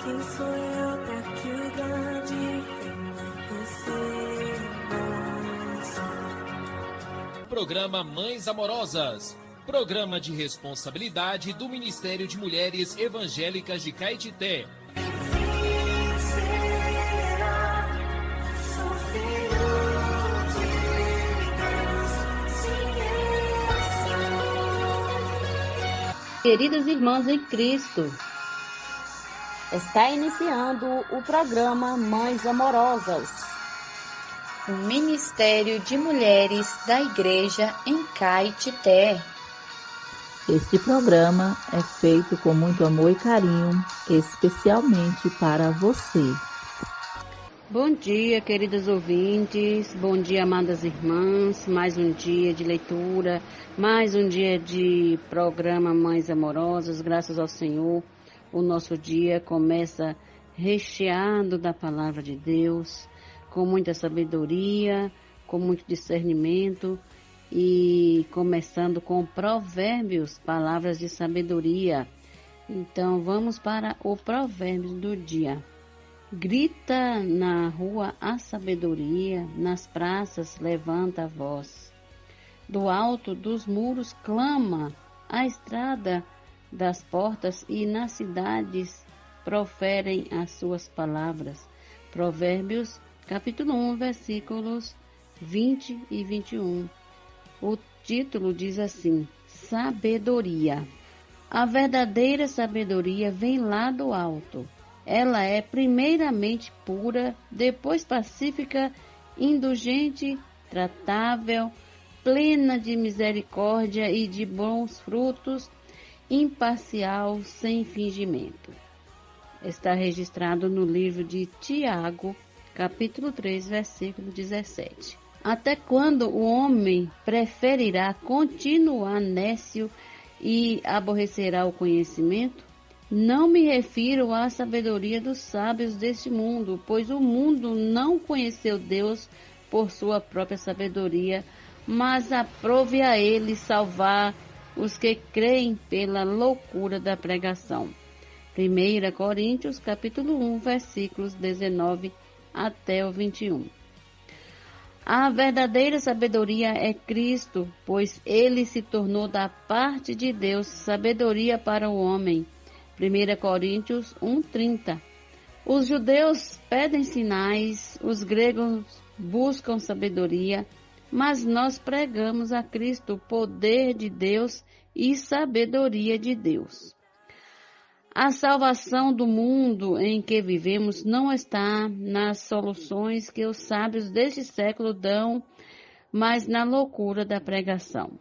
Quem sou eu para que o grande você Programa Mães Amorosas. Programa de responsabilidade do Ministério de Mulheres Evangélicas de Caetité. Queridas irmãs em Cristo, está iniciando o programa Mães Amorosas, o Ministério de Mulheres da Igreja em Caetité. Este programa é feito com muito amor e carinho, especialmente para você. Bom dia, queridas ouvintes, bom dia, amadas irmãs, mais um dia de leitura, mais um dia de programa Mães Amorosas, graças ao Senhor. O nosso dia começa recheado da palavra de Deus, com muita sabedoria, com muito discernimento e começando com provérbios, palavras de sabedoria. Então vamos para o provérbio do dia. Grita na rua a sabedoria, nas praças levanta a voz. Do alto dos muros clama, a estrada das portas e nas cidades proferem as suas palavras. Provérbios, capítulo 1, versículos 20 e 21. O título diz assim: Sabedoria. A verdadeira sabedoria vem lá do alto. Ela é primeiramente pura, depois pacífica, indulgente, tratável, plena de misericórdia e de bons frutos, imparcial, sem fingimento. Está registrado no livro de Tiago, capítulo 3, versículo 17. Até quando o homem preferirá continuar nécio e aborrecerá o conhecimento? Não me refiro à sabedoria dos sábios deste mundo, pois o mundo não conheceu Deus por sua própria sabedoria, mas aprove a ele salvar os que creem pela loucura da pregação. 1 Coríntios, capítulo 1, versículos 19 até o 21. A verdadeira sabedoria é Cristo, pois ele se tornou da parte de Deus sabedoria para o homem. 1 Coríntios 1:30. Os judeus pedem sinais, os gregos buscam sabedoria, mas nós pregamos a Cristo o poder de Deus e sabedoria de Deus. A salvação do mundo em que vivemos não está nas soluções que os sábios deste século dão, mas na loucura da pregação.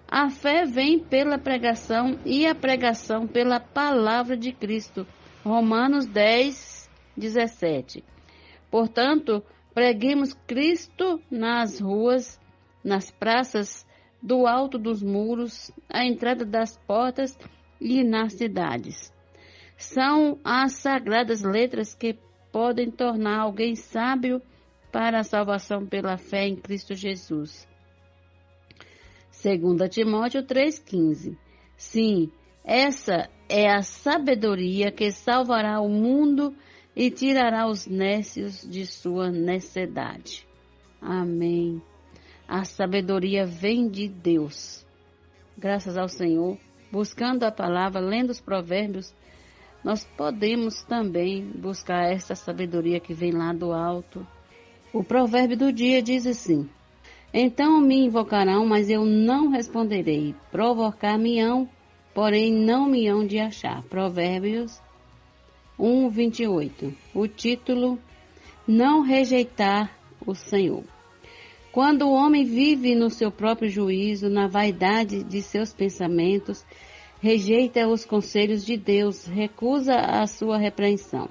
A fé vem pela pregação e a pregação pela palavra de Cristo. Romanos 10, 17. Portanto, preguemos Cristo nas ruas, nas praças, do alto dos muros, à entrada das portas e nas cidades. São as sagradas letras que podem tornar alguém sábio para a salvação pela fé em Cristo Jesus. 2 Timóteo 3,15. Sim, essa é a sabedoria que salvará o mundo e tirará os nécios de sua necessidade. Amém. A sabedoria vem de Deus. Graças ao Senhor, buscando a palavra, lendo os provérbios, nós podemos também buscar essa sabedoria que vem lá do alto. O provérbio do dia diz assim: Então me invocarão, mas eu não responderei. Provocar-me-ão, porém não me hão de achar. Provérbios 1:28. O título: Não rejeitar o Senhor. Quando o homem vive no seu próprio juízo, na vaidade de seus pensamentos, rejeita os conselhos de Deus, recusa a sua repreensão.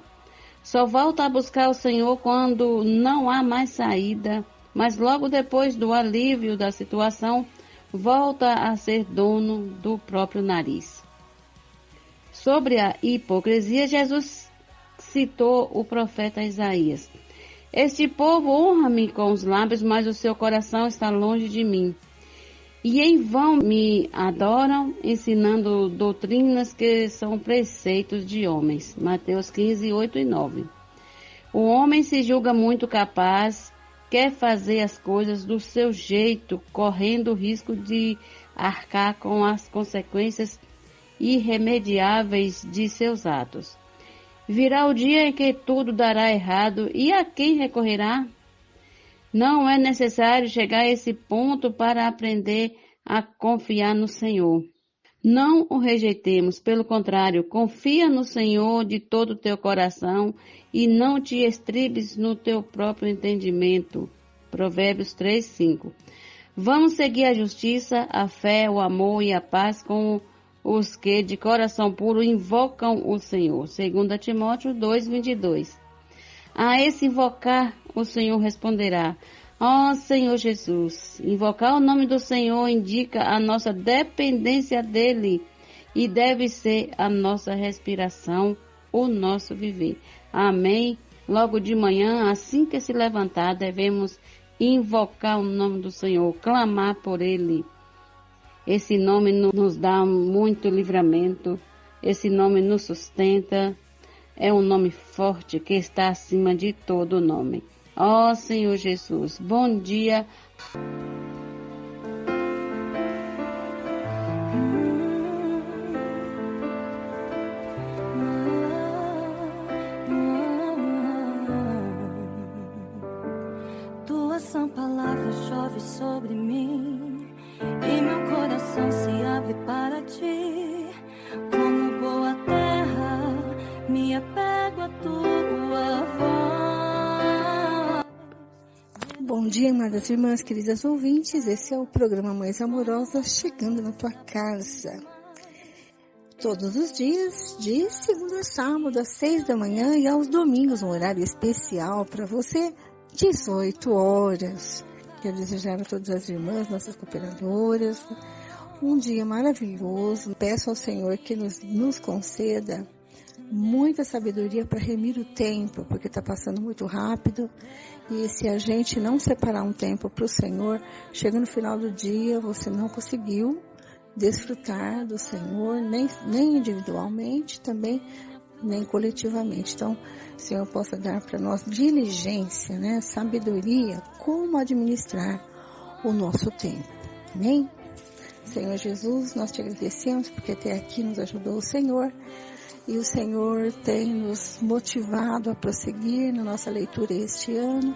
Só volta a buscar o Senhor quando não há mais saída, mas logo depois do alívio da situação, volta a ser dono do próprio nariz. Sobre a hipocrisia, Jesus citou o profeta Isaías. Este povo honra-me com os lábios, mas o seu coração está longe de mim. E em vão me adoram, ensinando doutrinas que são preceitos de homens. Mateus 15, 8 e 9. O homem se julga muito capaz, quer fazer as coisas do seu jeito, correndo o risco de arcar com as consequências irremediáveis de seus atos. Virá o dia em que tudo dará errado, e a quem recorrerá? Não é necessário chegar a esse ponto para aprender a confiar no Senhor. Não o rejeitemos, pelo contrário, confia no Senhor de todo o teu coração e não te estribes no teu próprio entendimento. Provérbios 3, 5. Vamos seguir a justiça, a fé, o amor e a paz com os que de coração puro invocam o Senhor. 2 Timóteo 2, 22. A esse invocar, o Senhor responderá. Ó Senhor Jesus, invocar o nome do Senhor indica a nossa dependência dEle e deve ser a nossa respiração, o nosso viver. Amém? Logo de manhã, assim que se levantar, devemos invocar o nome do Senhor, clamar por Ele. Esse nome nos dá muito livramento, esse nome nos sustenta, é um nome forte que está acima de todo nome. Ó Senhor Jesus, bom dia. Tua sã palavra chove sobre mim e meu coração se abre para ti. Como boa terra, me apego a tua voz. Bom dia, amadas irmãs, queridas ouvintes. Esse é o programa Mães Amorosas, chegando na tua casa. Todos os dias, de segunda a sábado, às 6 da manhã e aos domingos, um horário especial para você, 18 horas. Quero desejar a todas as irmãs, nossas cooperadoras, um dia maravilhoso. Peço ao Senhor que nos conceda muita sabedoria para remir o tempo, porque está passando muito rápido. E se a gente não separar um tempo para o Senhor, chega no final do dia, você não conseguiu desfrutar do Senhor, nem individualmente, também nem coletivamente. Então, o Senhor possa dar para nós diligência, né, sabedoria, como administrar o nosso tempo. Amém? Senhor Jesus, nós te agradecemos porque até aqui nos ajudou o Senhor. E o Senhor tem nos motivado a prosseguir na nossa leitura este ano.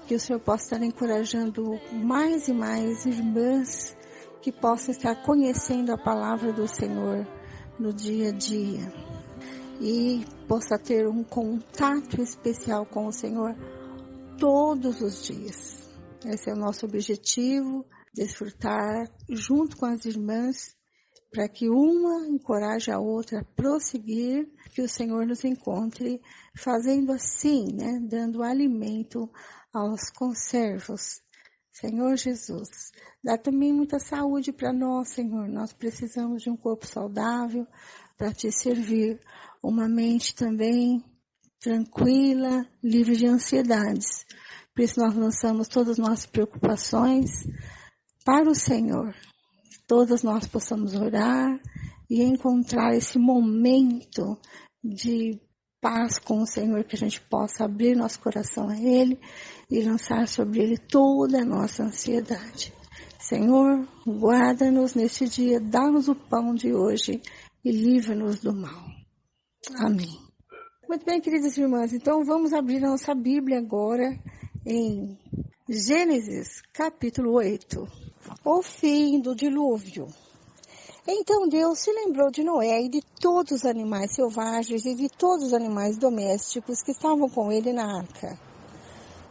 Que o Senhor possa estar encorajando mais e mais irmãs que possam estar conhecendo a palavra do Senhor no dia a dia. E possa ter um contato especial com o Senhor todos os dias. Esse é o nosso objetivo, desfrutar junto com as irmãs, para que uma encoraje a outra a prosseguir, que o Senhor nos encontre fazendo assim, né, dando alimento aos conservos. Senhor Jesus, dá também muita saúde para nós, Senhor. Nós precisamos de um corpo saudável para te servir, uma mente também tranquila, livre de ansiedades. Por isso nós lançamos todas as nossas preocupações para o Senhor. Todas nós possamos orar e encontrar esse momento de paz com o Senhor, que a gente possa abrir nosso coração a Ele e lançar sobre Ele toda a nossa ansiedade. Senhor, guarda-nos neste dia, dá-nos o pão de hoje e livra-nos do mal. Amém. Muito bem, queridas irmãs, então vamos abrir a nossa Bíblia agora em Gênesis, capítulo 8. O fim do dilúvio. Então Deus se lembrou de Noé e de todos os animais selvagens e de todos os animais domésticos que estavam com ele na arca.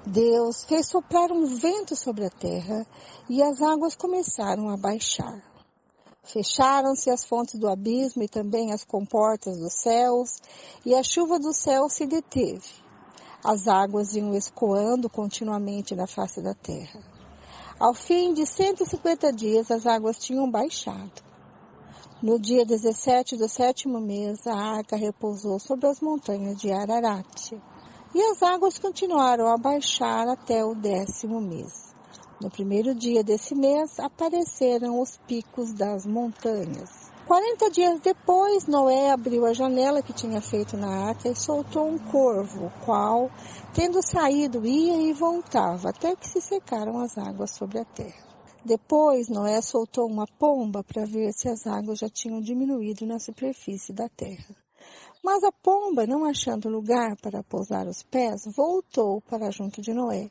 Deus fez soprar um vento sobre a terra e as águas começaram a baixar. Fecharam-se as fontes do abismo e também as comportas dos céus, e a chuva do céu se deteve. As águas iam escoando continuamente na face da terra. Ao fim de 150 dias, as águas tinham baixado. No dia 17 do 7º mês, a arca repousou sobre as montanhas de Ararat. E as águas continuaram a baixar até o 10º mês. No primeiro dia desse mês, apareceram os picos das montanhas. 40 dias depois, Noé abriu a janela que tinha feito na arca e soltou um corvo, o qual, tendo saído, ia e voltava, até que se secaram as águas sobre a terra. Depois, Noé soltou uma pomba para ver se as águas já tinham diminuído na superfície da terra. Mas a pomba, não achando lugar para pousar os pés, voltou para junto de Noé,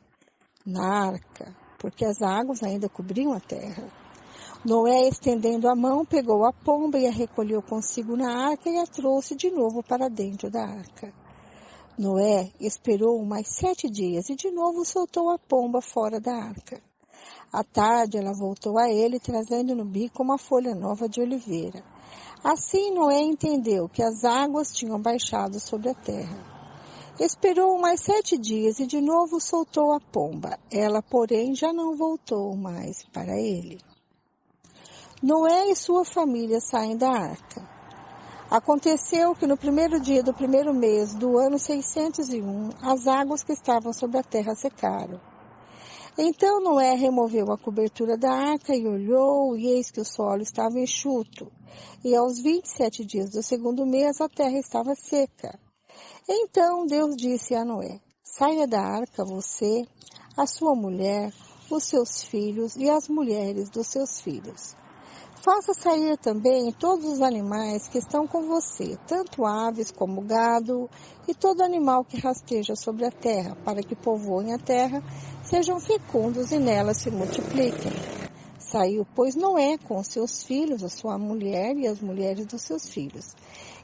na arca, porque as águas ainda cobriam a terra. Noé, estendendo a mão, pegou a pomba e a recolheu consigo na arca e a trouxe de novo para dentro da arca. Noé esperou mais 7 dias e de novo soltou a pomba fora da arca. À tarde, ela voltou a ele, trazendo no bico uma folha nova de oliveira. Assim, Noé entendeu que as águas tinham baixado sobre a terra. Esperou mais 7 dias e de novo soltou a pomba. Ela, porém, já não voltou mais para ele. Noé e sua família saem da arca. Aconteceu que no primeiro dia do primeiro mês do ano 601, as águas que estavam sobre a terra secaram. Então Noé removeu a cobertura da arca e olhou, e eis que o solo estava enxuto. E aos 27 dias do segundo mês a terra estava seca. Então Deus disse a Noé: saia da arca você, a sua mulher, os seus filhos e as mulheres dos seus filhos. Faça sair também todos os animais que estão com você, tanto aves como gado, e todo animal que rasteja sobre a terra, para que povoem a terra, sejam fecundos e nela se multipliquem. Saiu, pois, Noé com os seus filhos, a sua mulher e as mulheres dos seus filhos.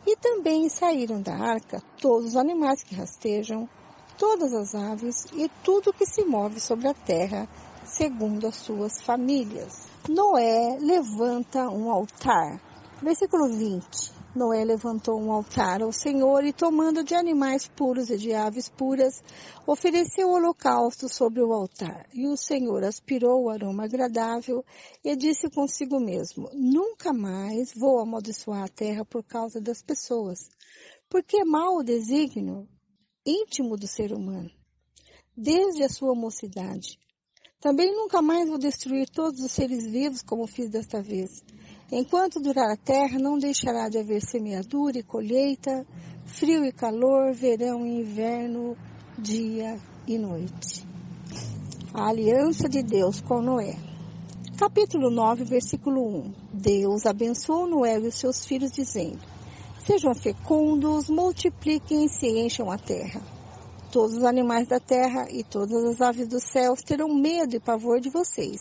E também saíram da arca todos os animais que rastejam, todas as aves e tudo que se move sobre a terra, segundo as suas famílias. Noé levanta um altar. Versículo 20. Noé levantou um altar ao Senhor e, tomando de animais puros e de aves puras, ofereceu holocausto sobre o altar. E o Senhor aspirou o aroma agradável e disse consigo mesmo: nunca mais vou amaldiçoar a terra por causa das pessoas, porque é mau o desígnio íntimo do ser humano, desde a sua mocidade. Também nunca mais vou destruir todos os seres vivos como fiz desta vez. Enquanto durar a terra, não deixará de haver semeadura e colheita, frio e calor, verão e inverno, dia e noite. A aliança de Deus com Noé. Capítulo 9, versículo 1. Deus abençoou Noé e os seus filhos, dizendo: sejam fecundos, multipliquem-se e encham a terra. Todos os animais da terra e todas as aves dos céus terão medo e pavor de vocês.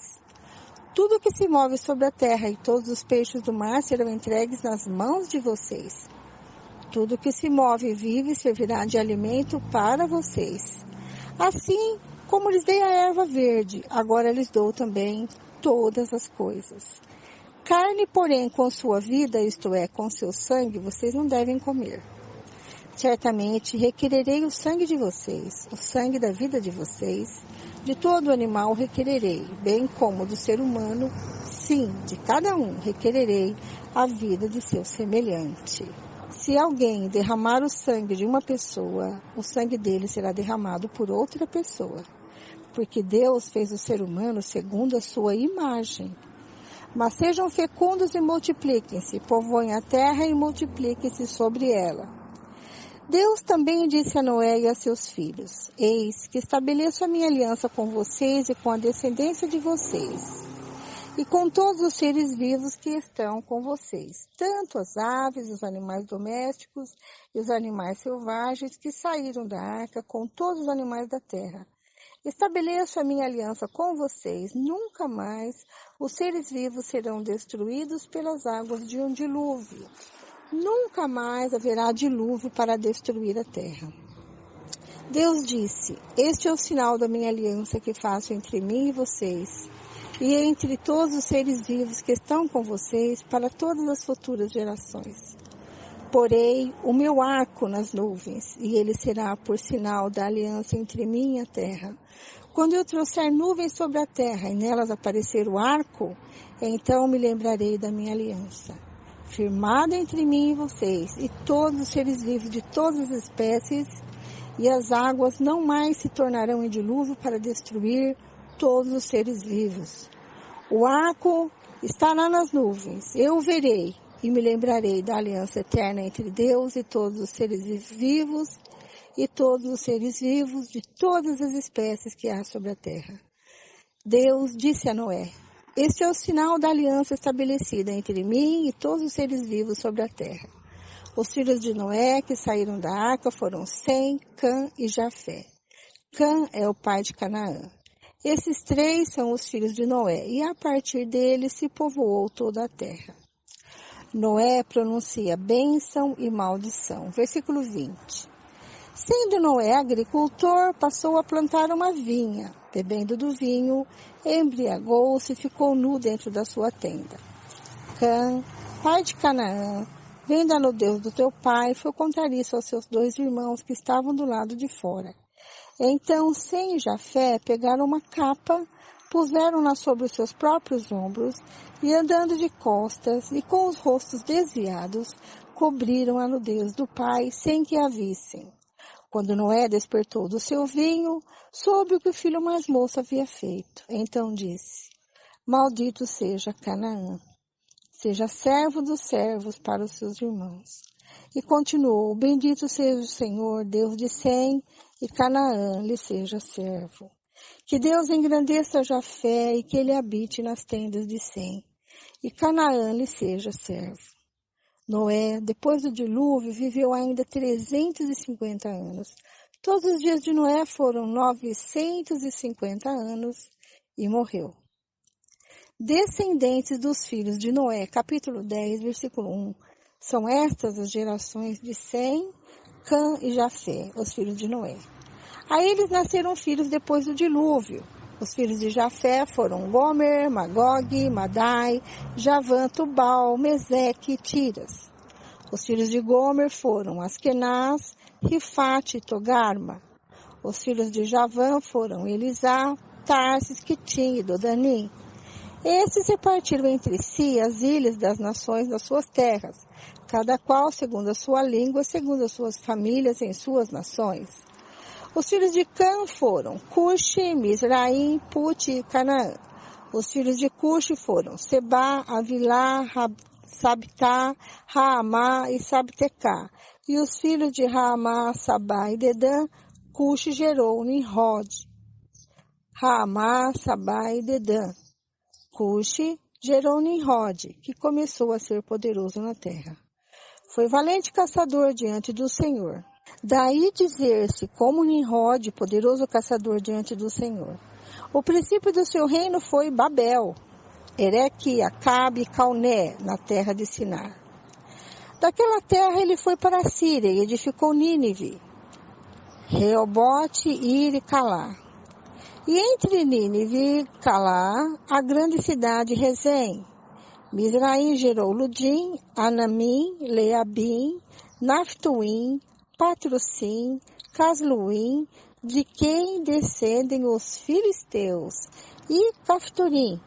Tudo que se move sobre a terra e todos os peixes do mar serão entregues nas mãos de vocês. Tudo que se move e vive servirá de alimento para vocês. Assim como lhes dei a erva verde, agora lhes dou também todas as coisas. Carne, porém, com sua vida, isto é, com seu sangue, vocês não devem comer. Certamente requererei o sangue de vocês, o sangue da vida de vocês, de todo animal requererei, bem como do ser humano, sim, de cada um requererei a vida de seu semelhante. Se alguém derramar o sangue de uma pessoa, o sangue dele será derramado por outra pessoa, porque Deus fez o ser humano segundo a sua imagem. Mas sejam fecundos e multipliquem-se, povoem a terra e multipliquem-se sobre ela. Deus também disse a Noé e a seus filhos: eis que estabeleço a minha aliança com vocês e com a descendência de vocês, e com todos os seres vivos que estão com vocês, tanto as aves, os animais domésticos e os animais selvagens que saíram da arca, com todos os animais da terra. Estabeleço a minha aliança com vocês, nunca mais os seres vivos serão destruídos pelas águas de um dilúvio. Nunca mais haverá dilúvio para destruir a terra. Deus disse: este é o sinal da minha aliança que faço entre mim e vocês, e entre todos os seres vivos que estão com vocês para todas as futuras gerações. Porei o meu arco nas nuvens, e ele será por sinal da aliança entre mim e a terra. Quando eu trouxer nuvens sobre a terra e nelas aparecer o arco, então me lembrarei da minha aliança, firmada entre mim e vocês, e todos os seres vivos de todas as espécies, e as águas não mais se tornarão em dilúvio para destruir todos os seres vivos. O arco estará nas nuvens, eu o verei e me lembrarei da aliança eterna entre Deus e todos os seres vivos e todos os seres vivos de todas as espécies que há sobre a terra. Deus disse a Noé: este é o sinal da aliança estabelecida entre mim e todos os seres vivos sobre a terra. Os filhos de Noé que saíram da arca foram Sem, Cã e Jafé. Cã é o pai de Canaã. Esses três são os filhos de Noé, e a partir deles se povoou toda a terra. Noé pronuncia bênção e maldição. Versículo 20. Sendo Noé agricultor, passou a plantar uma vinha. Bebendo do vinho, embriagou-se e ficou nu dentro da sua tenda. Cã, pai de Canaã, vendo a nudez do teu pai, foi contar isso aos seus 2 irmãos que estavam do lado de fora. Então Sem e Jafé pegaram uma capa, puseram-na sobre os seus próprios ombros e, andando de costas e com os rostos desviados, cobriram a nudez do pai sem que a vissem. Quando Noé despertou do seu vinho, soube o que o filho mais moço havia feito. Então disse: maldito seja Canaã, seja servo dos servos para os seus irmãos. E continuou: bendito seja o Senhor, Deus de Sem, e Canaã lhe seja servo. Que Deus engrandeça Jafé e que ele habite nas tendas de Sem, e Canaã lhe seja servo. Noé, depois do dilúvio, viveu ainda 350 anos. Todos os dias de Noé foram 950 anos e morreu. Descendentes dos filhos de Noé, capítulo 10, versículo 1. São estas as gerações de Sem, Cã e Jafé, os filhos de Noé. A eles nasceram filhos depois do dilúvio. Os filhos de Jafé foram Gomer, Magog, Madai, Javã, Tubal, Meseque e Tiras. Os filhos de Gomer foram Askenaz, Rifate e Togarma. Os filhos de Javã foram Elisá, Tarsis, Quitim e Dodanim. Esses repartiram entre si as ilhas das nações nas suas terras, cada qual segundo a sua língua, segundo as suas famílias em suas nações. Os filhos de Cã foram Cuxi, Misraim, Put e Canaã. Os filhos de Cuxi foram Sebá, Avilá, Sabtá, Raamá e Sabtecá. E os filhos de Raamá, Sabá e Dedã, Cuxi gerou Nimrod. Raamá, Sabá e Dedã. Cuxi gerou Nimrod, que começou a ser poderoso na terra. Foi valente caçador diante do Senhor. Daí dizer-se como Nimrod, poderoso caçador diante do Senhor. O princípio do seu reino foi Babel, Ereque, Acabe e Calné, na terra de Sinar. Daquela terra ele foi para a Síria e edificou Nínive, Reobote, Ir e Calá. E entre Nínive e Calá, a grande cidade Rezém. Misraim gerou Ludim, Anamim, Leabim, Naftuim, Patrocim, Casluim, de quem descendem os filisteus, e Caftorim.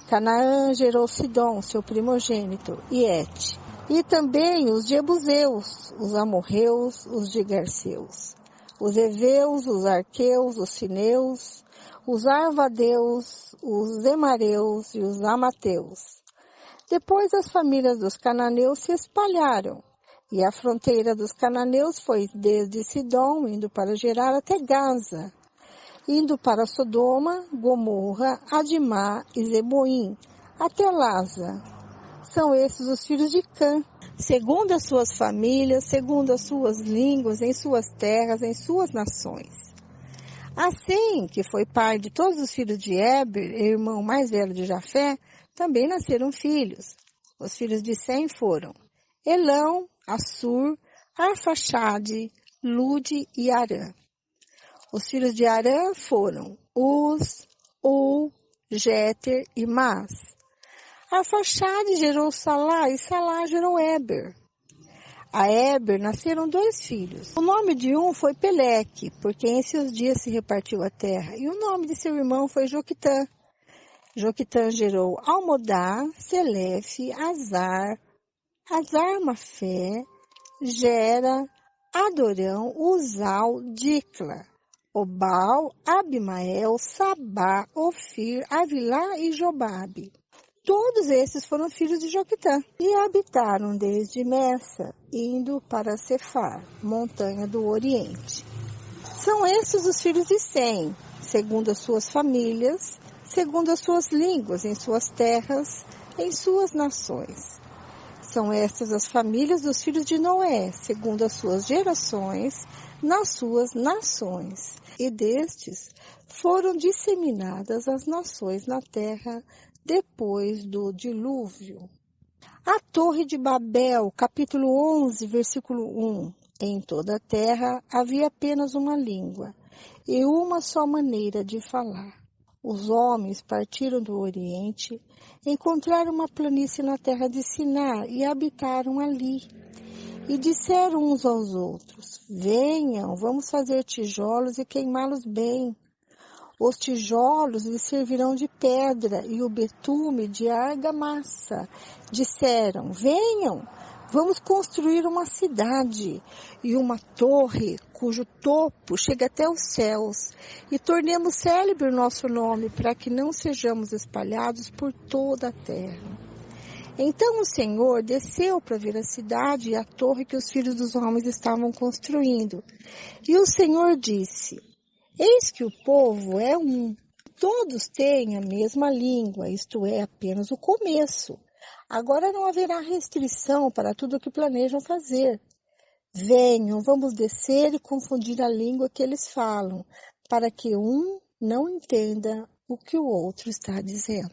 Canaã gerou Sidom, seu primogênito, e Et. E também os Jebuseus, os Amorreus, os Gigarseus, os Eveus, os Arqueus, os Sineus, os Arvadeus, os Emareus e os Amateus. Depois as famílias dos cananeus se espalharam, e a fronteira dos cananeus foi desde Sidom, indo para Gerar até Gaza, indo para Sodoma, Gomorra, Adimá e Zeboim, até Laza. São esses os filhos de Cã, segundo as suas famílias, segundo as suas línguas, em suas terras, em suas nações. Assim que foi pai de todos os filhos de Éber, irmão mais velho de Jafé, também nasceram filhos. Os filhos de Sem foram Elão, Assur, Arfaxade, Lude e Arã. Os filhos de Arã foram Uz, Ul, Jéter e Mas. Arfaxade gerou Salá e Salá gerou Éber. A Éber nasceram 2 filhos. O nome de um foi Peleque, porque em seus dias se repartiu a terra, e o nome de seu irmão foi Joquitã. Joquitã gerou Almodá, Selefe, Azar, Azarmafé, Gera, Adorão, Uzal, Dicla. Obal, Abimael, Sabá, Ofir, Avilá e Jobabe. Todos esses foram filhos de Joquitã e habitaram desde Messa, indo para Cefar, montanha do Oriente. São estes os filhos de Sem, segundo as suas famílias, segundo as suas línguas, em suas terras, em suas nações. São estas as famílias dos filhos de Noé, segundo as suas gerações, nas suas nações. E destes foram disseminadas as nações na terra depois do dilúvio. A Torre de Babel, capítulo 11, versículo 1. Em toda a terra havia apenas uma língua e uma só maneira de falar. Os homens partiram do Oriente, encontraram uma planície na terra de Sinar e habitaram ali. E disseram uns aos outros: venham, vamos fazer tijolos e queimá-los bem. Os tijolos lhes servirão de pedra e o betume de argamassa. Disseram: venham, vamos construir uma cidade e uma torre cujo topo chega até os céus, e tornemos célebre o nosso nome, para que não sejamos espalhados por toda a terra. Então o Senhor desceu para ver a cidade e a torre que os filhos dos homens estavam construindo. E o Senhor disse: eis que o povo é um. Todos têm a mesma língua, isto é, apenas o começo. Agora não haverá restrição para tudo o que planejam fazer. Venham, vamos descer e confundir a língua que eles falam, para que um não entenda o que o outro está dizendo.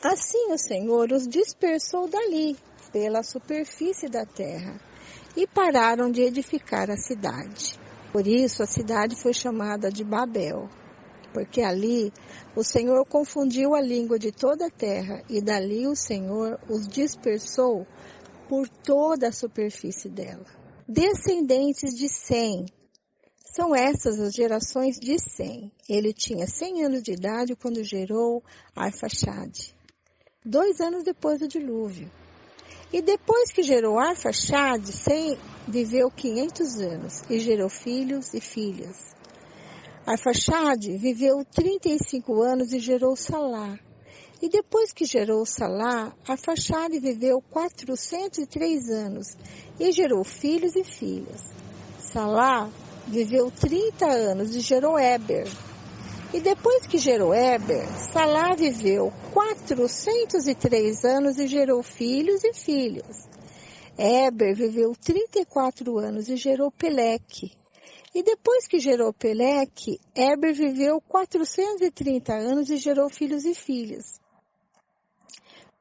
Assim o Senhor os dispersou dali, pela superfície da terra, e pararam de edificar a cidade. Por isso a cidade foi chamada de Babel, porque ali o Senhor confundiu a língua de toda a terra, e dali o Senhor os dispersou por toda a superfície dela. Descendentes de Sem. São essas as gerações de Sem. Ele tinha 100 anos de idade quando gerou Arfaxade, 2 anos depois do dilúvio. E depois que gerou Arfaxade, Sem viveu 500 anos e gerou filhos e filhas. Arfaxade viveu 35 anos e gerou Salá. E depois que gerou Salá, Arfaxade viveu 403 anos e gerou filhos e filhas. Salá viveu 30 anos e gerou Éber. E depois que gerou Éber, Salá viveu 403 anos e gerou filhos e filhas. Éber viveu 34 anos e gerou Peleque. E depois que gerou Peleque, Éber viveu 430 anos e gerou filhos e filhas.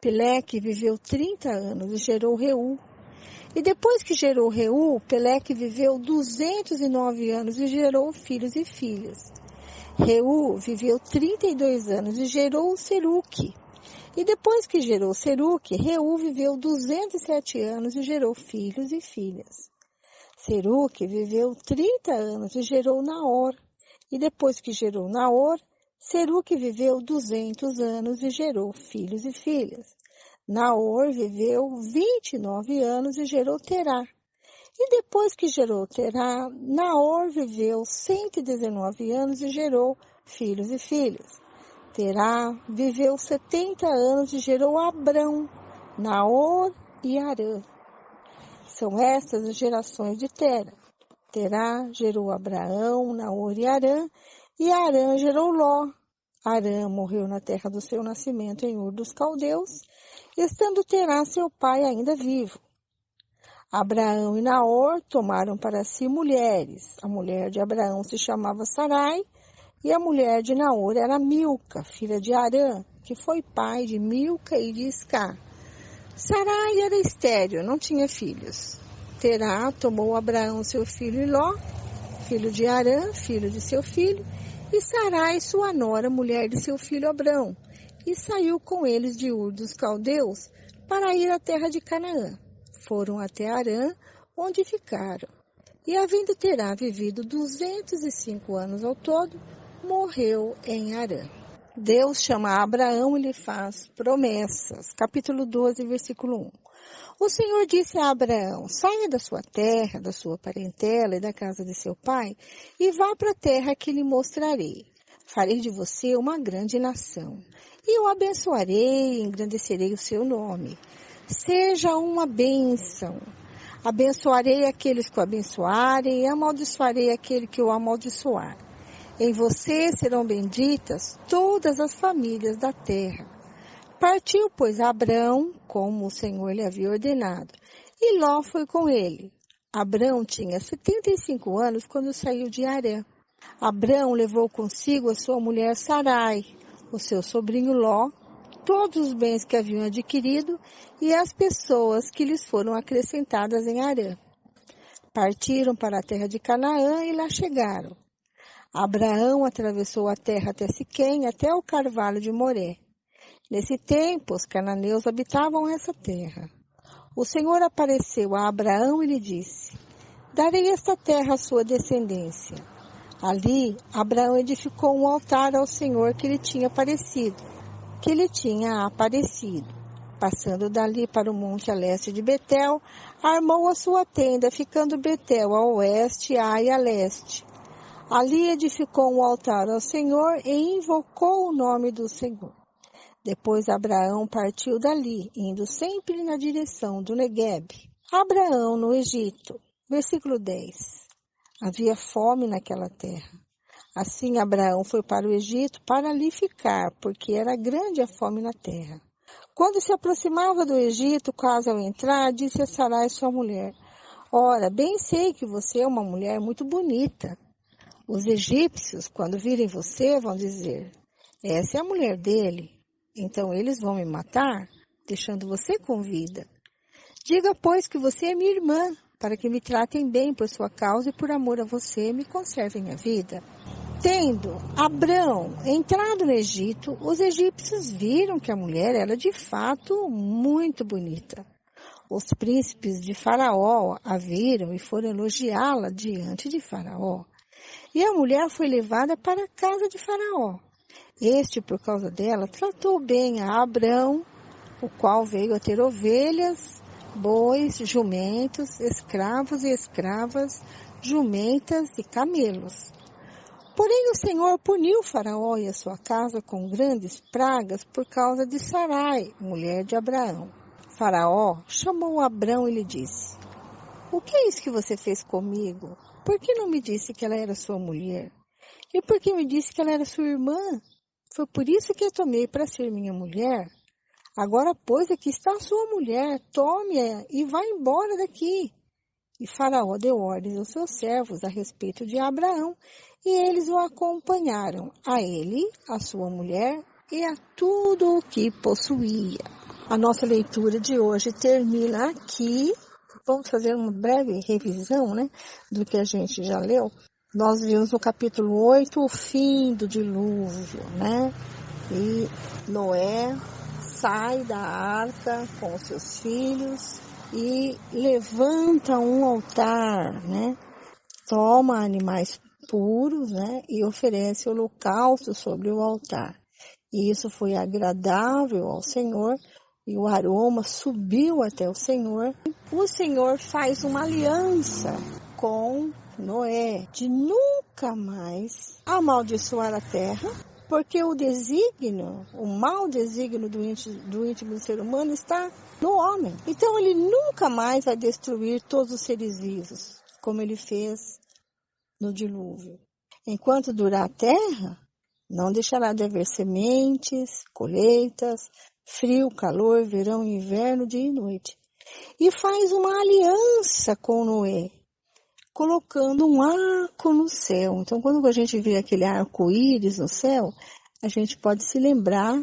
Peleque viveu 30 anos e gerou Reu. E depois que gerou Reu, Peleque viveu 209 anos e gerou filhos e filhas. Reu viveu 32 anos e gerou Seruque. E depois que gerou Seruque, Reu viveu 207 anos e gerou filhos e filhas. Seruque viveu 30 anos e gerou Naor. E depois que gerou Naor, Seruque viveu 200 anos e gerou filhos e filhas. Naor viveu 29 anos e gerou Terá. E depois que gerou Terá, Naor viveu 119 anos e gerou filhos e filhas. Terá viveu 70 anos e gerou Abrão, Naor e Arã. São estas as gerações de Tera. Terá gerou Abraão, Naor e Arã gerou Ló. Arã morreu na terra do seu nascimento em Ur dos Caldeus, estando Terá seu pai ainda vivo. Abraão e Naor tomaram para si mulheres. A mulher de Abraão se chamava Sarai, e a mulher de Naor era Milca, filha de Arã, que foi pai de Milca e de Iscá. Sarai era estéril, não tinha filhos. Terá tomou Abraão seu filho e Ló, filho de Arã, filho de seu filho, e Sarai sua nora, mulher de seu filho Abrão, e saiu com eles de Ur dos Caldeus para ir à terra de Canaã. Foram até Arã, onde ficaram. E havendo Terá vivido 205 anos ao todo, morreu em Arã. Deus chama Abraão e lhe faz promessas. Capítulo 12, versículo 1. O Senhor disse a Abraão: saia da sua terra, da sua parentela e da casa de seu pai, e vá para a terra que lhe mostrarei. Farei de você uma grande nação, e o abençoarei e engrandecerei o seu nome. Seja uma bênção. Abençoarei aqueles que o abençoarem, e amaldiçoarei aquele que o amaldiçoar. Em você serão benditas todas as famílias da terra. Partiu, pois, Abrão, como o Senhor lhe havia ordenado, e Ló foi com ele. Abrão tinha 75 anos quando saiu de Harã. Abrão levou consigo a sua mulher Sarai, o seu sobrinho Ló, todos os bens que haviam adquirido e as pessoas que lhes foram acrescentadas em Harã. Partiram para a terra de Canaã e lá chegaram. Abraão atravessou a terra até Siquém, até o carvalho de Moré. Nesse tempo, os cananeus habitavam essa terra. O Senhor apareceu a Abraão e lhe disse: darei esta terra à sua descendência. Ali, Abraão edificou um altar ao Senhor que lhe tinha aparecido. Passando dali para o monte a leste de Betel, armou a sua tenda, ficando Betel a oeste e Ai a leste. Ali edificou um altar ao Senhor e invocou o nome do Senhor. Depois Abraão partiu dali, indo sempre na direção do Neguebe. Abraão no Egito. Versículo 10. Havia fome naquela terra. Assim Abraão foi para o Egito para ali ficar, porque era grande a fome na terra. Quando se aproximava do Egito, quase ao entrar, disse a Sarai, sua mulher: ora, bem sei que você é uma mulher muito bonita. Os egípcios, quando virem você, vão dizer: essa é a mulher dele. Então eles vão me matar, deixando você com vida. Diga, pois, que você é minha irmã, para que me tratem bem por sua causa e por amor a você me conservem a vida. Tendo Abrão entrado no Egito, os egípcios viram que a mulher era de fato muito bonita. Os príncipes de Faraó a viram e foram elogiá-la diante de Faraó. E a mulher foi levada para a casa de Faraó. Este, por causa dela, tratou bem a Abrão, o qual veio a ter ovelhas, bois, jumentos, escravos e escravas, jumentas e camelos. Porém, o Senhor puniu Faraó e a sua casa com grandes pragas por causa de Sarai, mulher de Abraão. Faraó chamou Abrão e lhe disse: o que é isso que você fez comigo? Por que não me disse que ela era sua mulher? E por que me disse que ela era sua irmã? Foi por isso que a tomei para ser minha mulher. Agora, pois, aqui está a sua mulher, tome-a e vá embora daqui. E Faraó deu ordens aos seus servos a respeito de Abraão, e eles o acompanharam, a ele, a sua mulher e a tudo o que possuía. A nossa leitura de hoje termina aqui. Vamos fazer uma breve revisão, do que a gente já leu. Nós vimos no capítulo 8 o fim do dilúvio, E Noé sai da arca com os seus filhos e levanta um altar, Toma animais puros, e oferece holocausto sobre o altar. E isso foi agradável ao Senhor e o aroma subiu até o Senhor. O Senhor faz uma aliança com Noé de nunca mais amaldiçoar a terra, porque o mau desígnio do íntimo do ser humano está no homem. Então ele nunca mais vai destruir todos os seres vivos, como ele fez no dilúvio. Enquanto durar a terra, não deixará de haver sementes, colheitas, frio, calor, verão e inverno, dia e noite. E faz uma aliança com Noé, colocando um arco no céu. Então, quando a gente vê aquele arco-íris no céu, a gente pode se lembrar,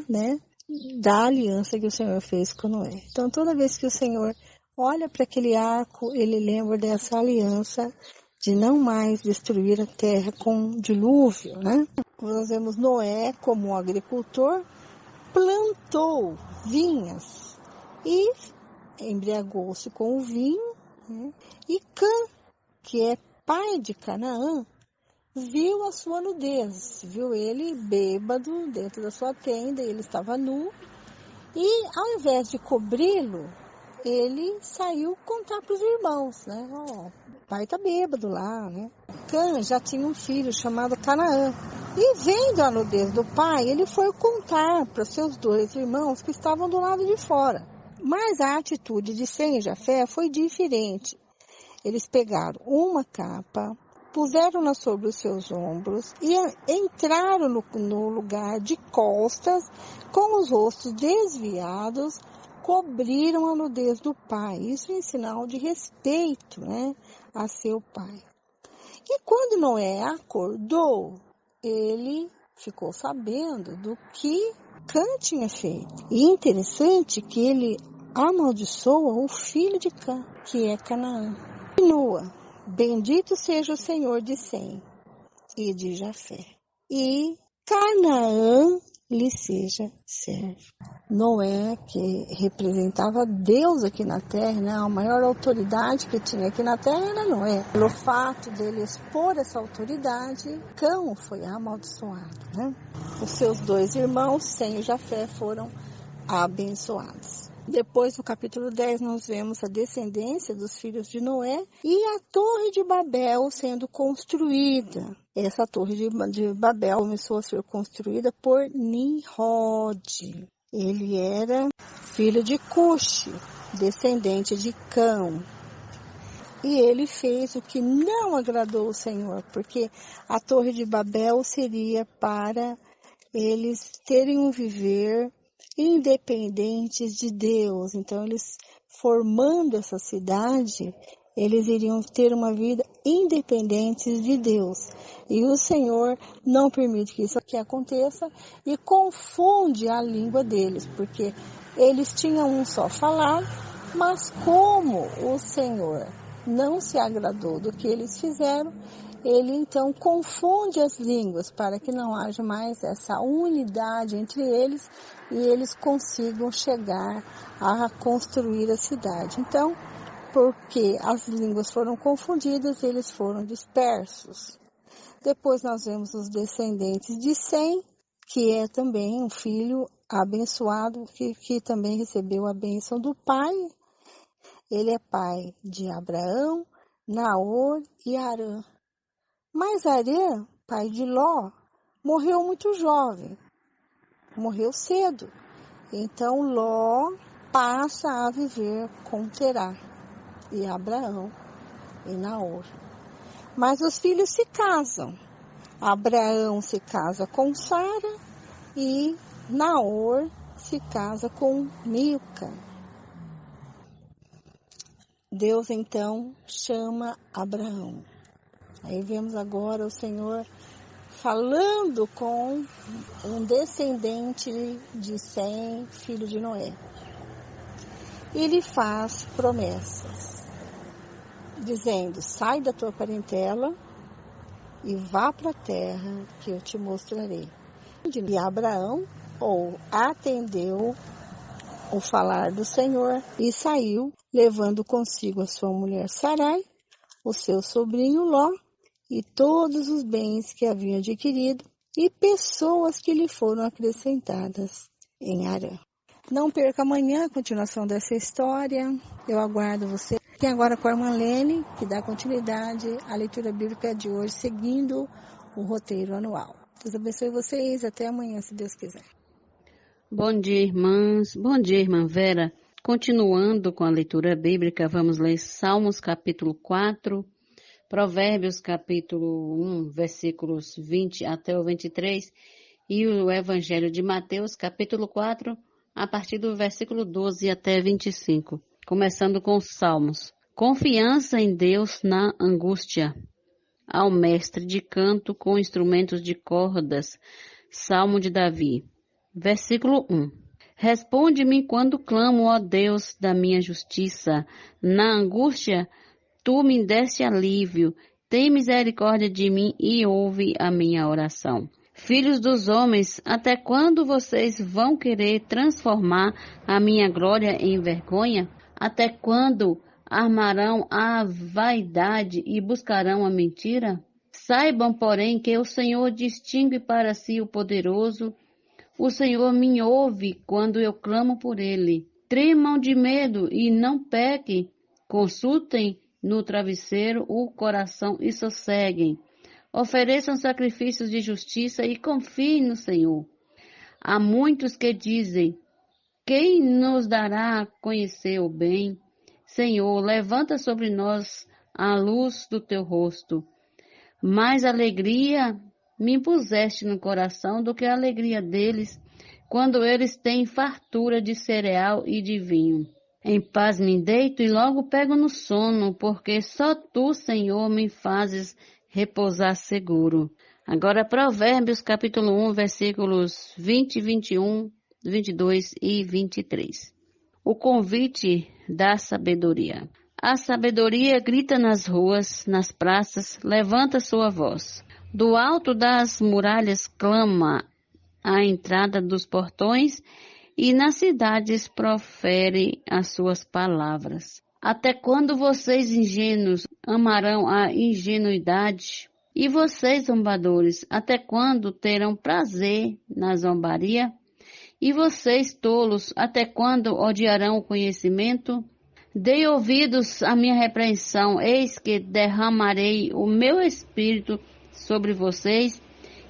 da aliança que o Senhor fez com Noé. Então, toda vez que o Senhor olha para aquele arco, ele lembra dessa aliança de não mais destruir a terra com dilúvio, Nós vemos Noé como agricultor, plantou vinhas e embriagou-se com o vinho, e Cã, que é pai de Canaã, viu a sua nudez, viu ele bêbado dentro da sua tenda, ele estava nu, e ao invés de cobri-lo, ele saiu contar para os irmãos, né? Ó, o pai tá bêbado lá, né? Cã já tinha um filho chamado Canaã. E vendo a nudez do pai, ele foi contar para seus 2 irmãos que estavam do lado de fora. Mas a atitude de Sem e Jafé foi diferente. Eles pegaram uma capa, puseram-na sobre os seus ombros e entraram no lugar de costas, com os rostos desviados, cobriram a nudez do pai. Isso é sinal de respeito, né, a seu pai. E quando Noé acordou, ele ficou sabendo do que Cã tinha feito. E interessante que ele amaldiçoa o filho de Cã, que é Canaã. Continua: bendito seja o Senhor de Sem e de Jafé, e Canaã lhe seja servo. Noé, que representava Deus aqui na terra, né? A maior autoridade que tinha aqui na terra era Noé. Pelo fato dele expor essa autoridade, Cã foi amaldiçoado, né? Os seus 2 irmãos, Sem e Jafé, foram abençoados. Depois, no capítulo 10, nós vemos a descendência dos filhos de Noé e a Torre de Babel sendo construída. Essa Torre de Babel começou a ser construída por Nimrod. Ele era filho de Cuxi, descendente de Cão. E ele fez o que não agradou o Senhor, porque a Torre de Babel seria para eles terem um viver independentes de Deus. Então, eles formando essa cidade, eles iriam ter uma vida independente de Deus. E o Senhor não permite que isso aqui aconteça e confunde a língua deles, porque eles tinham um só falar, mas como o Senhor não se agradou do que eles fizeram, ele então confunde as línguas para que não haja mais essa unidade entre eles e eles consigam chegar a construir a cidade. Então, porque as línguas foram confundidas, eles foram dispersos. Depois nós vemos os descendentes de Sem, que é também um filho abençoado, que também recebeu a bênção do pai. Ele é pai de Abraão, Naor e Harã. Mas Harã, pai de Ló, morreu muito jovem, morreu cedo. Então Ló passa a viver com Terá e Abraão e Naor. Mas os filhos se casam. Abraão se casa com Sara e Naor se casa com Milca. Deus então chama Abraão. Aí vemos agora o Senhor falando com um descendente de Sem, filho de Noé. Ele faz promessas, dizendo: sai da tua parentela e vá para a terra que eu te mostrarei. E Abraão atendeu o falar do Senhor e saiu, levando consigo a sua mulher Sarai, o seu sobrinho Ló, e todos os bens que havia adquirido e pessoas que lhe foram acrescentadas em Harã. Não perca amanhã a continuação dessa história. Eu aguardo você. E agora com a irmã Lene, que dá continuidade à leitura bíblica de hoje, seguindo o roteiro anual. Deus abençoe vocês. Até amanhã, se Deus quiser. Bom dia, irmãs. Bom dia, irmã Vera. Continuando com a leitura bíblica, vamos ler Salmos capítulo 4, Provérbios capítulo 1, versículos 20 até o 23, e o Evangelho de Mateus capítulo 4, a partir do versículo 12 até 25. Começando com os Salmos. Confiança em Deus na angústia. Ao mestre de canto com instrumentos de cordas. Salmo de Davi. Versículo 1. Responde-me quando clamo, ó Deus da minha justiça. Na angústia, tu me deste alívio. Tem misericórdia de mim e ouve a minha oração. Filhos dos homens, até quando vocês vão querer transformar a minha glória em vergonha? Até quando armarão a vaidade e buscarão a mentira? Saibam, porém, que o Senhor distingue para si o poderoso. O Senhor me ouve quando eu clamo por ele. tremam de medo e não pequem, consultem no travesseiro o coração e sosseguem. Ofereçam sacrifícios de justiça e confiem no Senhor. Há muitos que dizem: quem nos dará a conhecer o bem? Senhor, levanta sobre nós a luz do teu rosto. Mais alegria me impuseste no coração do que a alegria deles, quando eles têm fartura de cereal e de vinho. Em paz me deito e logo pego no sono, porque só tu, Senhor, me fazes repousar seguro. Agora Provérbios capítulo 1, versículos 20, 21, 22 e 23. O convite da sabedoria. A sabedoria grita nas ruas, nas praças, levanta sua voz. Do alto das muralhas clama à entrada dos portões e nas cidades profere as suas palavras. Até quando vocês ingênuos amarão a ingenuidade? E vocês, zombadores, até quando terão prazer na zombaria? E vocês, tolos, até quando odiarão o conhecimento? Dei ouvidos à minha repreensão, eis que derramarei o meu espírito sobre vocês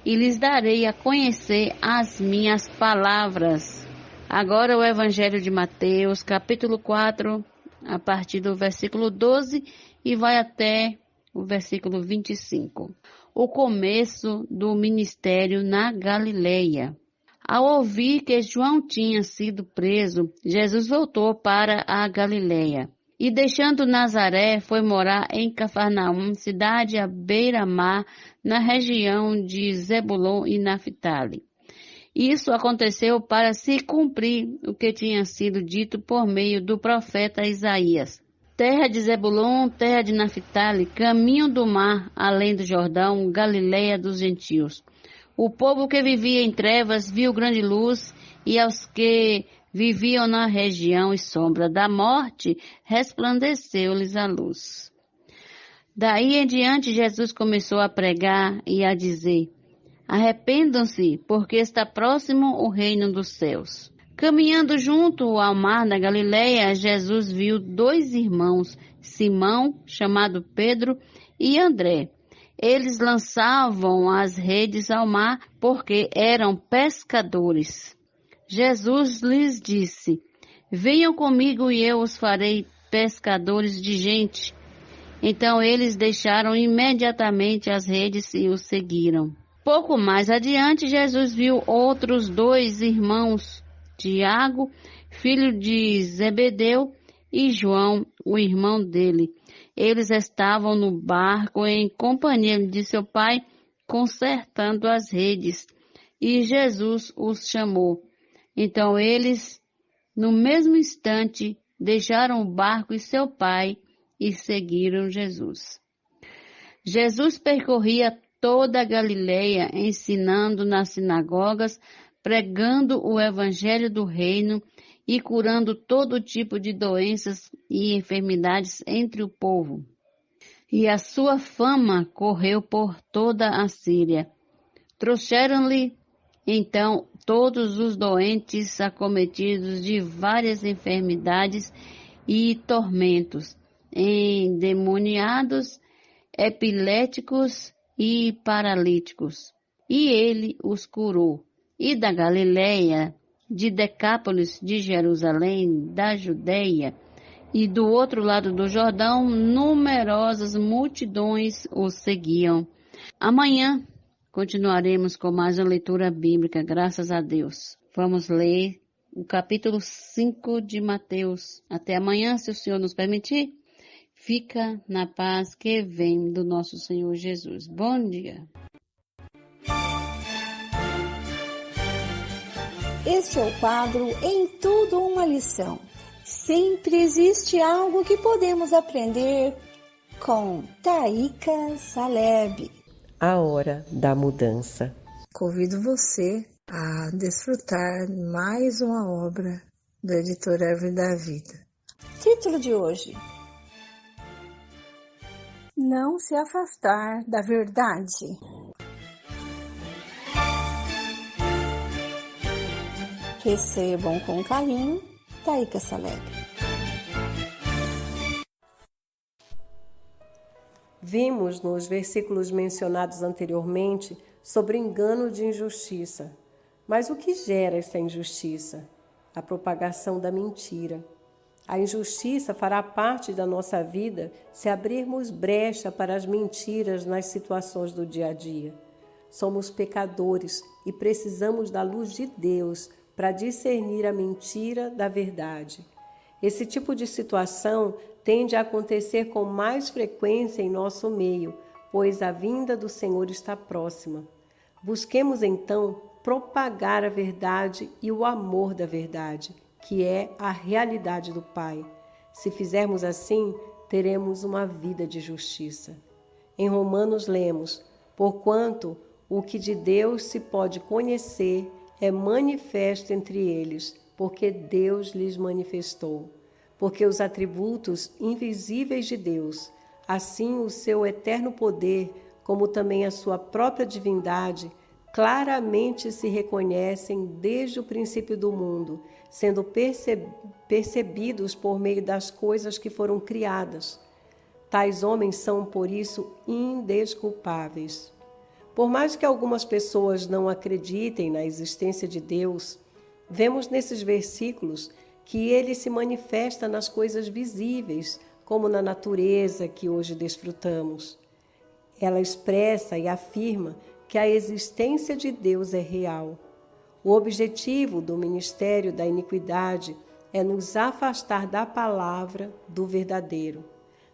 e lhes darei a conhecer as minhas palavras. Agora o Evangelho de Mateus, capítulo 4, a partir do versículo 12 e vai até o versículo 25. O começo do ministério na Galileia. Ao ouvir que João tinha sido preso, Jesus voltou para a Galileia. E deixando Nazaré, foi morar em Cafarnaum, cidade à beira-mar, na região de Zebulon e Naftali. Isso aconteceu para se cumprir o que tinha sido dito por meio do profeta Isaías. Terra de Zebulon, terra de Naftali, caminho do mar, além do Jordão, Galileia dos gentios. O povo que vivia em trevas viu grande luz, e aos que viviam na região e sombra da morte, resplandeceu-lhes a luz. Daí em diante Jesus começou a pregar e a dizer: arrependam-se, porque está próximo o reino dos céus. Caminhando junto ao mar da Galileia, Jesus viu 2 irmãos, Simão, chamado Pedro, e André. Eles lançavam as redes ao mar porque eram pescadores. Jesus lhes disse: venham comigo e eu os farei pescadores de gente. Então eles deixaram imediatamente as redes e os seguiram. Pouco mais adiante, Jesus viu outros 2 irmãos, Tiago, filho de Zebedeu, e João, o irmão dele. Eles estavam no barco em companhia de seu pai, consertando as redes, e Jesus os chamou. Então eles, no mesmo instante, deixaram o barco e seu pai e seguiram Jesus. Jesus percorria toda a Galileia, ensinando nas sinagogas, pregando o evangelho do reino e curando todo tipo de doenças e enfermidades entre o povo. E a sua fama correu por toda a Síria. Trouxeram-lhe, então, todos os doentes acometidos de várias enfermidades e tormentos, endemoniados, epiléticos e paralíticos. E ele os curou. E da Galileia, de Decápolis, de Jerusalém, da Judeia e do outro lado do Jordão, numerosas multidões o seguiam. Amanhã continuaremos com mais uma leitura bíblica, graças a Deus. Vamos ler o capítulo 5 de Mateus. Até amanhã, se o Senhor nos permitir. Fica na paz que vem do nosso Senhor Jesus. Bom dia. Este é o quadro Em Tudo Uma Lição. Sempre existe algo que podemos aprender com Taíka Saleb. A Hora da Mudança. Convido você a desfrutar mais uma obra do editor Árvore da Vida. Título de hoje: Não se afastar da verdade. Recebam com carinho Taíca Salegre. Vimos nos versículos mencionados anteriormente sobre o engano de injustiça. Mas o que gera essa injustiça? A propagação da mentira. A injustiça fará parte da nossa vida se abrirmos brecha para as mentiras nas situações do dia a dia. Somos pecadores e precisamos da luz de Deus para discernir a mentira da verdade. Esse tipo de situação tende a acontecer com mais frequência em nosso meio, pois a vinda do Senhor está próxima. Busquemos então propagar a verdade e o amor da verdade, que é a realidade do Pai. Se fizermos assim, teremos uma vida de justiça. Em Romanos lemos: porquanto o que de Deus se pode conhecer é manifesto entre eles, porque Deus lhes manifestou. Porque os atributos invisíveis de Deus, assim o seu eterno poder, como também a sua própria divindade, claramente se reconhecem desde o princípio do mundo, sendo percebidos por meio das coisas que foram criadas. Tais homens são, por isso, indesculpáveis. Por mais que algumas pessoas não acreditem na existência de Deus, vemos nesses versículos que ele se manifesta nas coisas visíveis, como na natureza que hoje desfrutamos. Ela expressa e afirma que a existência de Deus é real. O objetivo do ministério da iniquidade é nos afastar da palavra do verdadeiro.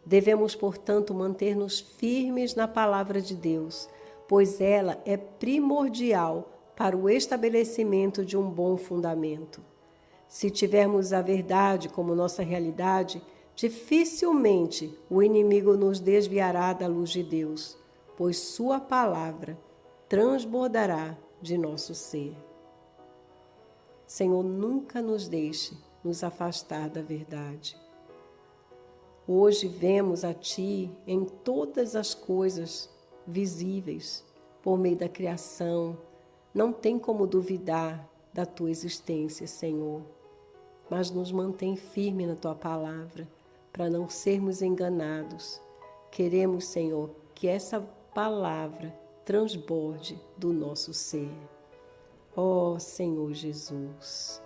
Devemos, portanto, manter-nos firmes na palavra de Deus, pois ela é primordial para o estabelecimento de um bom fundamento. Se tivermos a verdade como nossa realidade, dificilmente o inimigo nos desviará da luz de Deus, pois sua palavra transbordará de nosso ser. Senhor, nunca nos deixe nos afastar da verdade. Hoje vemos a Ti em todas as coisas visíveis, por meio da criação. Não tem como duvidar da Tua existência, Senhor, mas nos mantém firme na Tua palavra, para não sermos enganados. Queremos, Senhor, que essa palavra transborde do nosso ser. Ó Senhor Jesus!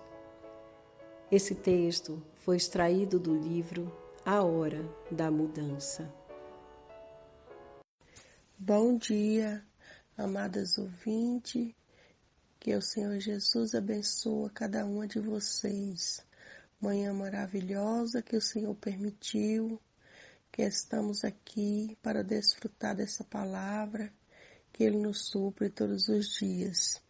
Esse texto foi extraído do livro A Hora da Mudança. Bom dia, amadas ouvintes, que o Senhor Jesus abençoe cada uma de vocês. Manhã maravilhosa que o Senhor permitiu, que estamos aqui para desfrutar dessa palavra, que Ele nos supre todos os dias.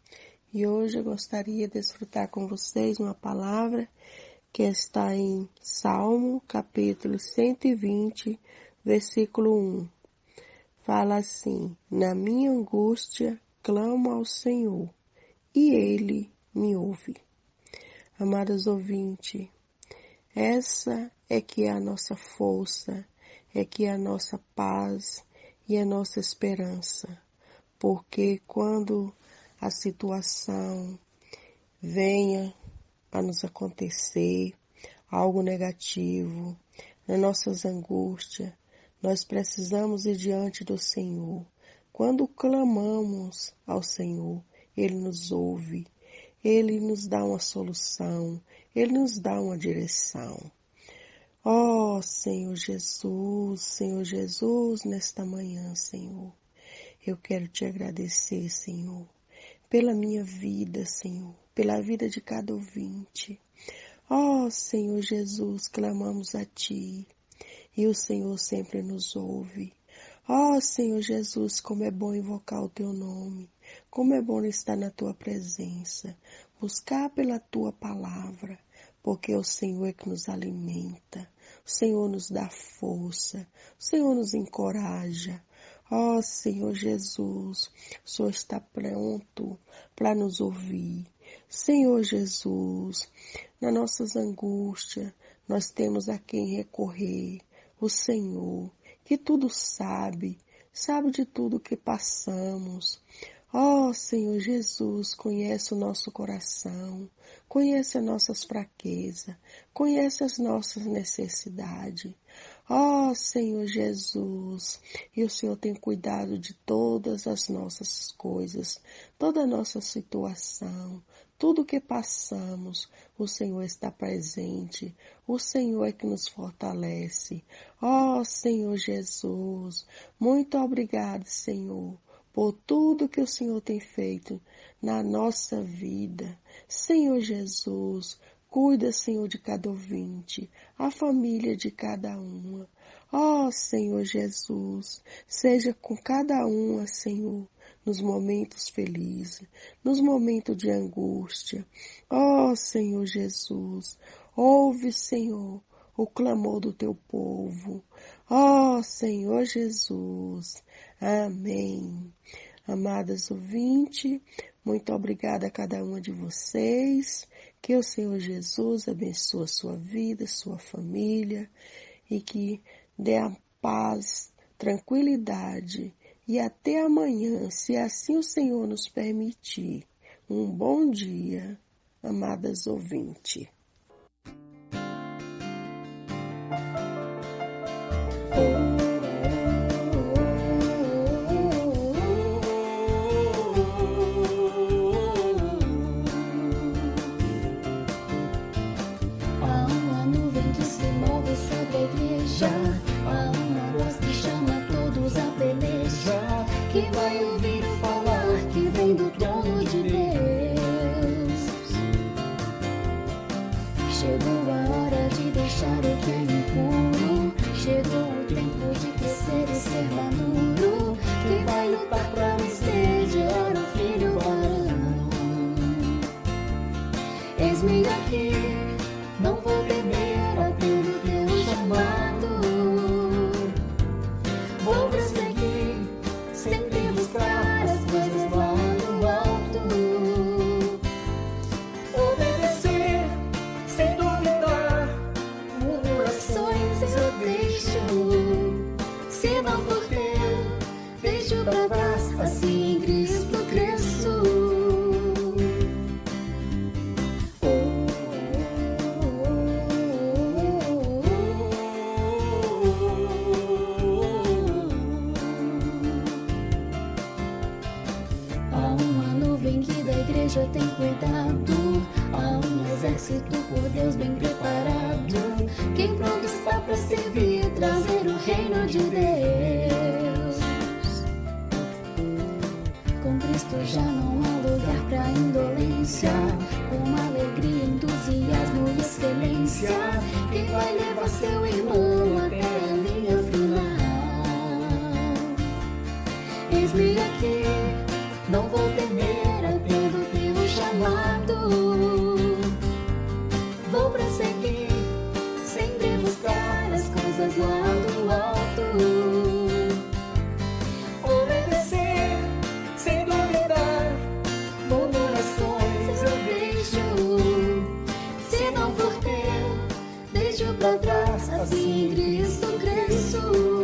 E hoje eu gostaria de desfrutar com vocês uma palavra que está em Salmo, capítulo 120, versículo 1. Fala assim: na minha angústia clamo ao Senhor, e Ele me ouve. Amados ouvintes, essa é que é a nossa força, é que é a nossa paz e a nossa esperança. Porque quando a situação venha a nos acontecer, algo negativo, nas nossas angústias, nós precisamos ir diante do Senhor. Quando clamamos ao Senhor, Ele nos ouve, Ele nos dá uma solução, Ele nos dá uma direção. Ó Senhor Jesus, nesta manhã, Senhor, eu quero te agradecer, Senhor, pela minha vida, Senhor, pela vida de cada ouvinte. Ó Senhor Jesus, clamamos a Ti, e o Senhor sempre nos ouve. Ó Senhor Jesus, como é bom invocar o Teu nome, como é bom estar na Tua presença, buscar pela Tua palavra, porque o Senhor é que nos alimenta, o Senhor nos dá força, o Senhor nos encoraja. Ó Senhor Jesus, o Senhor está pronto para nos ouvir. Senhor Jesus, nas nossas angústias, nós temos a quem recorrer, o Senhor, que tudo sabe de tudo que passamos. Ó Senhor Jesus, conhece o nosso coração, conhece as nossas fraquezas, conhece as nossas necessidades. Ó Senhor Jesus, e o Senhor tem cuidado de todas as nossas coisas, toda a nossa situação, tudo que passamos, o Senhor está presente, o Senhor é que nos fortalece. Ó Senhor Jesus, muito obrigado, Senhor, por tudo que o Senhor tem feito na nossa vida. Senhor Jesus, cuida, Senhor, de cada ouvinte, a família de cada uma. Ó Senhor Jesus, seja com cada uma, Senhor, nos momentos felizes, nos momentos de angústia. Ó Senhor Jesus, ouve, Senhor, o clamor do teu povo. Ó Senhor Jesus, amém. Amadas ouvintes, muito obrigada a cada uma de vocês. Que o Senhor Jesus abençoe a sua vida, sua família e que dê a paz, tranquilidade e até amanhã, se assim o Senhor nos permitir. Um bom dia, amadas ouvintes. Há uma voz que chama todos a pelejar, que vai ouvir falar que vem do trono de Deus. Chegou a hora de deixar o que é impuro, chegou o tempo de crescer e ser maduro, que vai lutar pra vencer, gerar um filho varão. Eis-me aqui, não vou temer, atendo o teu chamado. Vou prosseguir, sempre buscar as coisas lá no alto. Obedecer, sem duvidar, murmurações eu deixo. Se não for teu, deixo pra trás, assim em Cristo cresço. Já tem cuidado, há um exército por Deus bem preparado, quem pronto está para servir, trazer o reino de Deus. Com Cristo já não há lugar para indolência, com alegria, entusiasmo e excelência, quem vai levar seu irmão até a linha final. Eis-me aqui, não vou temer, atendo teu chamado. Vou prosseguir, sempre buscar as coisas lá do alto. Obedecer, sem duvidar, murmurações eu deixo. Se não for teu, deixo pra trás, assim em Cristo cresço.